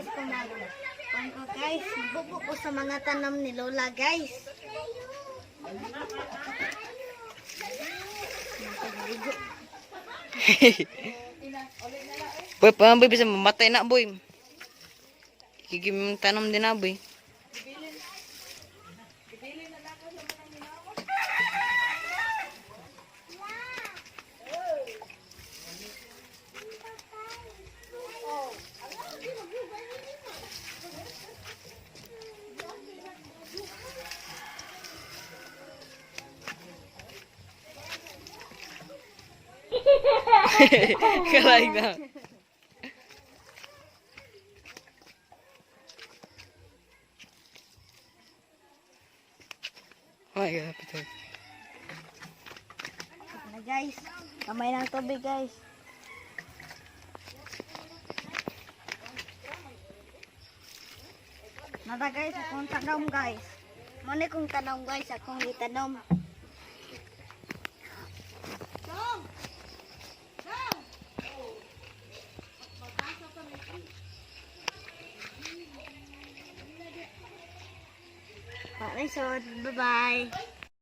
guys, ko guys, bubo ko sa mga tanam ni Lola guys. Boy, boy bisa mamatay na boy. Kigim tanong din na boy. Kalay na. Oh my God, pito. Na guys, kamay ng tubig guys. Nada guys, akong tanom guys. Muna kong tanom guys, akong itanom. Bye-bye.